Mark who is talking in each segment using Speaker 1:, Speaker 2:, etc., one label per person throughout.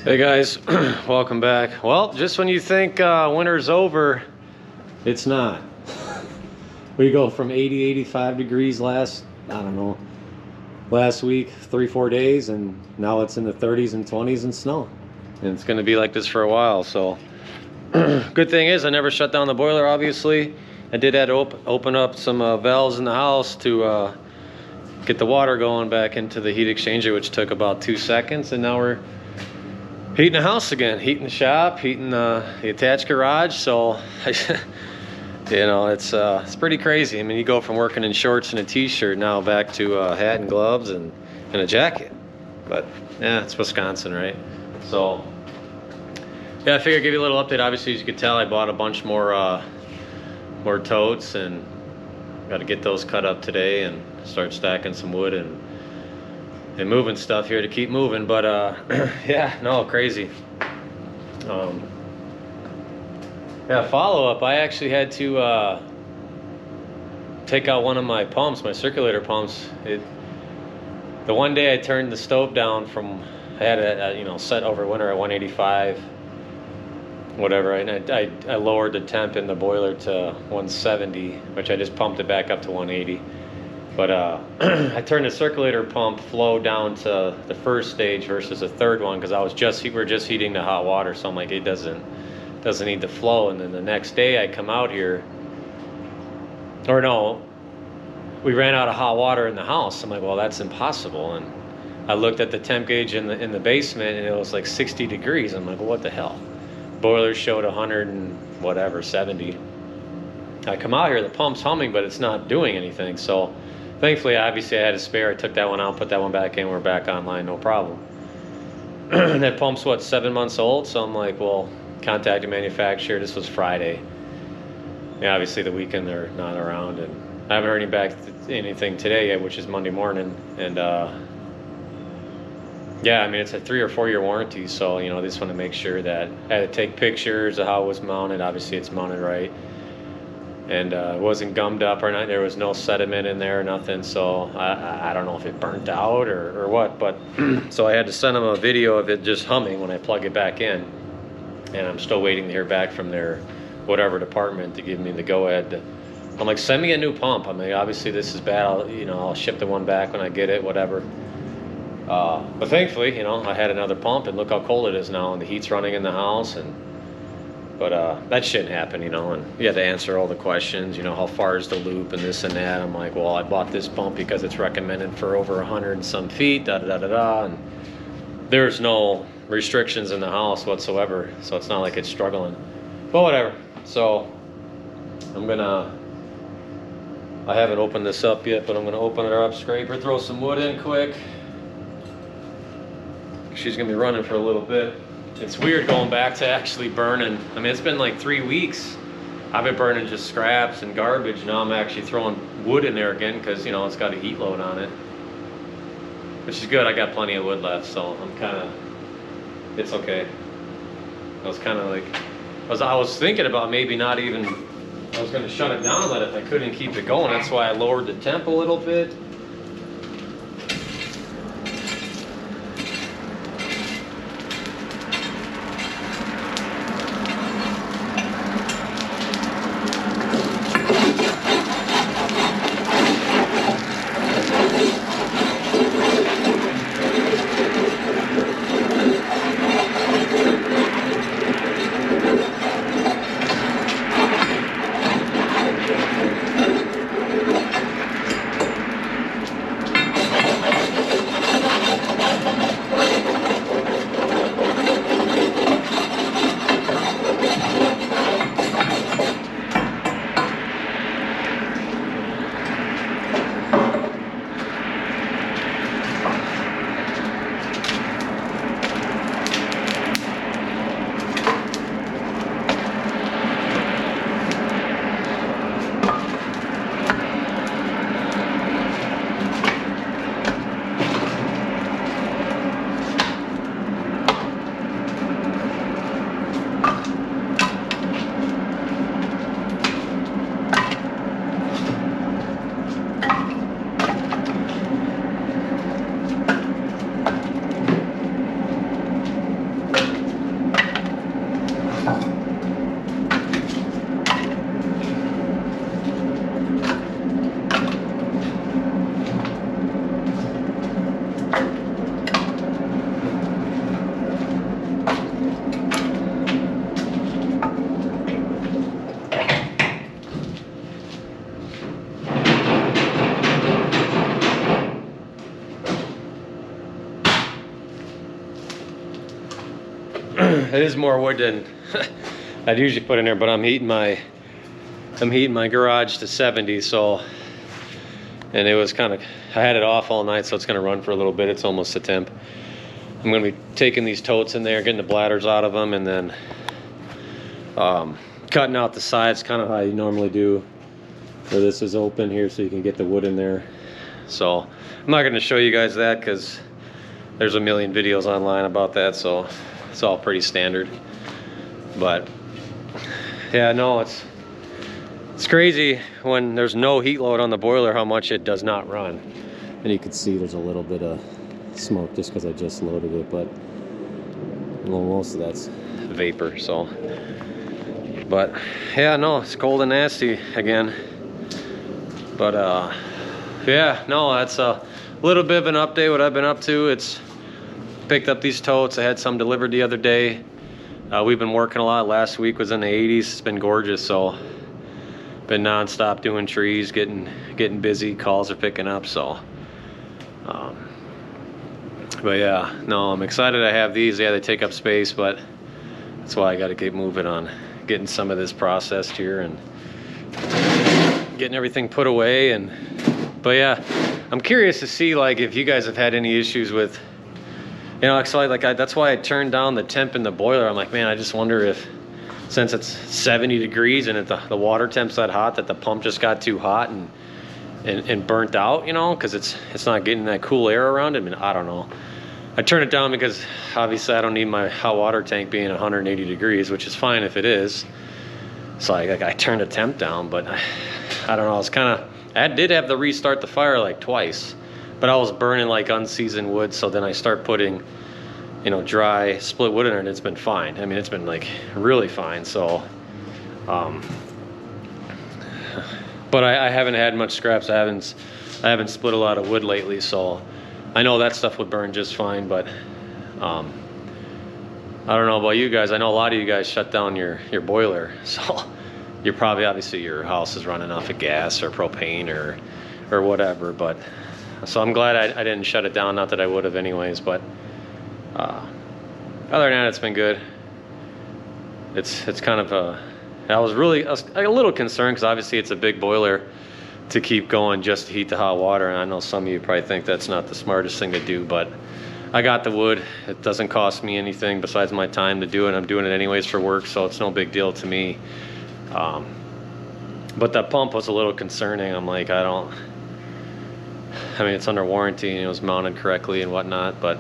Speaker 1: Hey guys, welcome back. Well, just when you think winter's over, it's not. We go from 80, 85 degrees last week, 3-4 days, and now it's in the 30s and 20s and snow. And it's gonna be like this for a while, so. Good thing is I never shut down the boiler, obviously. I did have to open up some valves in the house to get the water going back into the heat exchanger, which took about 2 seconds, and now we're heating the house again, heating the shop, heating the attached garage. So, you know, it's pretty crazy. I mean, you go from working in shorts and a t-shirt now back to a hat and gloves and a jacket. But yeah, it's Wisconsin, right? So yeah, I figured I'd give you a little update. Obviously, as you can tell, I bought a bunch more totes, and got to get those cut up today and start stacking some wood and moving stuff here to keep moving. But yeah, no, crazy. Yeah, follow-up, I actually had to take out one of my pumps, my circulator pumps. The one day I turned the stove down from, I had it set over winter at 185, whatever, and I lowered the temp in the boiler to 170, which I just pumped it back up to 180. But I turned the circulator pump flow down to the first stage versus the third one, because we were just heating the hot water. So I'm like, it doesn't need the flow. And then the next day I come out here, or no, we ran out of hot water in the house. I'm like, well, that's impossible. And I looked at the temp gauge in the basement, and it was like 60 degrees. I'm like, well, what the hell? Boiler showed 100 and whatever, 70. I come out here, the pump's humming, but it's not doing anything. So thankfully, obviously, I had a spare. I took that one out, put that one back in. We're back online, no problem. And that pump's, 7 months old? So I'm like, well, contact the manufacturer. This was Friday. Yeah, obviously, the weekend they're not around. And I haven't heard anything today yet, which is Monday morning. And yeah, I mean, it's a 3 or 4 year warranty. So, they just want to make sure that I had to take pictures of how it was mounted. Obviously, it's mounted right. And it wasn't gummed up or not. There was no sediment in there or nothing. So I don't know if it burnt out or what. But so I had to send them a video of it just humming when I plug it back in. And I'm still waiting to hear back from their whatever department to give me the go-ahead. I'm like, send me a new pump. I mean, obviously this is bad. I'll ship the one back when I get it, whatever. But thankfully, I had another pump, and look how cold it is now, and the heat's running in the house. But that shouldn't happen, and you had to answer all the questions, how far is the loop and this and that. I'm like, well, I bought this pump because it's recommended for over 100 and some feet, da-da-da-da-da, and there's no restrictions in the house whatsoever, so it's not like it's struggling. But whatever. So I haven't opened this up yet, but I'm gonna open it up, scraper, throw some wood in quick. She's gonna be running for a little bit. It's weird going back to actually burning. I mean, it's been like 3 weeks. I've been burning just scraps and garbage. Now I'm actually throwing wood in there again because, it's got a heat load on it. Which is good. I got plenty of wood left, so it's okay. I was kind of like, I was thinking about maybe not even, I was going to shut it down and let it, if I couldn't keep it going. That's why I lowered the temp a little bit. It is more wood than I'd usually put in there, but I'm heating my garage to 70, so, and it was kind of, I had it off all night, so it's gonna run for a little bit. It's almost a temp. I'm gonna be taking these totes in there, getting the bladders out of them, and then cutting out the sides, kind of how you normally do, where this is open here so you can get the wood in there. So I'm not gonna show you guys that because there's a million videos online about that, so it's all pretty standard. But yeah, no, it's crazy when there's no heat load on the boiler how much it does not run. And you can see there's a little bit of smoke just because I just loaded it, but well, most of that's vapor. So, but yeah, no, it's cold and nasty again. But yeah, no, that's a little bit of an update what I've been up to. It's picked up these totes. I had some delivered the other day. We've been working a lot. Last week was in the 80s. It's been gorgeous, so been non-stop doing trees, getting busy. Calls are picking up, so but yeah, no, I'm excited I have these. Yeah, they take up space, but that's why I got to get moving on getting some of this processed here and getting everything put away. And but yeah, I'm curious to see like if you guys have had any issues with, you know, actually that's why I turned down the temp in the boiler. I'm like, man, I just wonder if, since it's 70 degrees and the water temp's that hot, that the pump just got too hot and burnt out, you know, because it's not getting that cool air around it. I mean, I don't know. I turned it down because obviously I don't need my hot water tank being 180 degrees, which is fine if it is. So I turned the temp down, but I don't know. It's kind of, I did have to restart the fire like twice, but I was burning like unseasoned wood. So then I start putting, you know, dry split wood in there, and it's been fine. I mean, it's been like really fine. So, but I haven't had much scraps. I haven't split a lot of wood lately, so I know that stuff would burn just fine. But I don't know about you guys. I know a lot of you guys shut down your boiler, so you're probably, obviously your house is running off of gas or propane or whatever. But so I'm glad I didn't shut it down. Not that I would have anyways, but other than that, it's been good. It's kind of I was a little concerned because obviously it's a big boiler to keep going just to heat the hot water, and I know some of you probably think that's not the smartest thing to do, but I got the wood. It doesn't cost me anything besides my time to do it. I'm doing it anyways for work, so it's no big deal to me. But that pump was a little concerning. I'm like, I mean, it's under warranty and it was mounted correctly and whatnot, but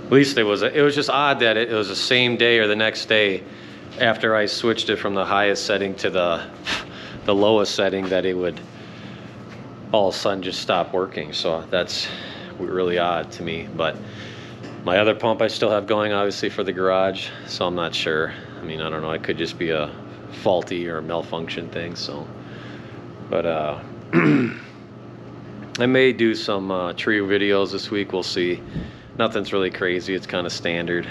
Speaker 1: at least it was just odd that it was the same day or the next day after I switched it from the highest setting to the lowest setting that it would all of a sudden just stop working. So that's really odd to me. But my other pump I still have going, obviously, for the garage, so I'm not sure. I mean, I don't know, it could just be a faulty or malfunction thing. So, but I may do some tree videos this week. We'll see. Nothing's really crazy. It's kind of standard.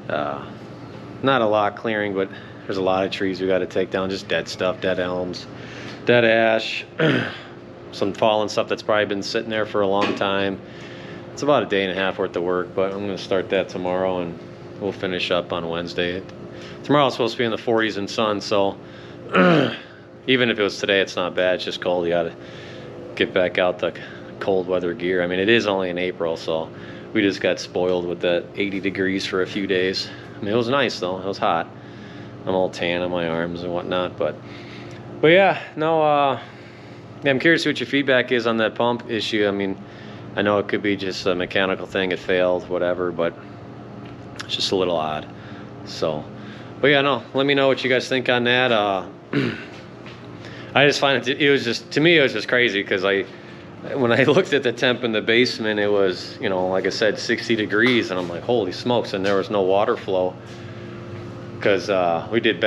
Speaker 1: Not a lot clearing, but there's a lot of trees we got to take down. Just dead stuff, dead elms, dead ash, some fallen stuff that's probably been sitting there for a long time. It's about a day and a half worth of work, but I'm going to start that tomorrow and we'll finish up on Wednesday. Tomorrow's supposed to be in the 40s and sun, so even if it was today, it's not bad. It's just cold. You got to get back out the cold weather gear. I mean, it is only in April, so we just got spoiled with that 80 degrees for a few days. I mean, it was nice though. It was hot. I'm all tan on my arms and whatnot, but yeah, no, yeah, I'm curious what your feedback is on that pump issue. I mean, I know it could be just a mechanical thing, it failed, whatever, but it's just a little odd. So, but yeah, no, let me know what you guys think on that. I just find it was just, to me, it was just crazy because when I looked at the temp in the basement, it was, you know, like I said, 60 degrees, and I'm like, holy smokes, and there was no water flow. Because we did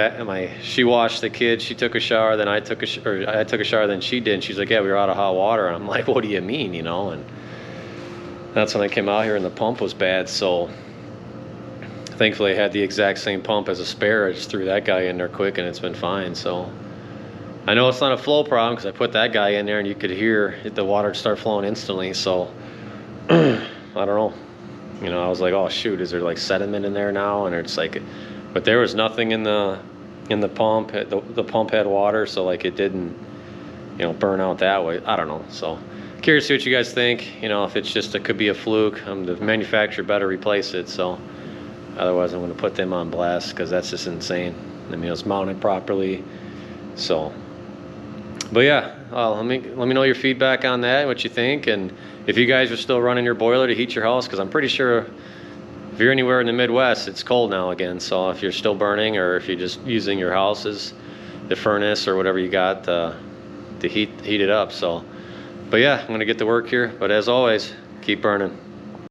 Speaker 1: she washed the kids, she took a shower, then I took a shower, then she did, and she's like, yeah, we were out of hot water. And I'm like, what do you mean, you know? And that's when I came out here and the pump was bad. So thankfully I had the exact same pump as a spare. I just threw that guy in there quick and it's been fine. So I know it's not a flow problem because I put that guy in there and you could hear the water start flowing instantly. So I don't know. You know, I was like, oh shoot, is there like sediment in there now? And it's like, but there was nothing in the pump. The pump had water, so like it didn't, you know, burn out that way. I don't know. So curious to see what you guys think. You know, if it's just, it could be a fluke. The manufacturer better replace it. So otherwise, I'm going to put them on blast because that's just insane. I mean, it's mounted properly. So, but yeah, let me know your feedback on that, what you think, and if you guys are still running your boiler to heat your house, because I'm pretty sure if you're anywhere in the Midwest, it's cold now again. So if you're still burning, or if you're just using your house as the furnace or whatever you got to heat it up. So, but yeah, I'm gonna get to work here. But as always, keep burning.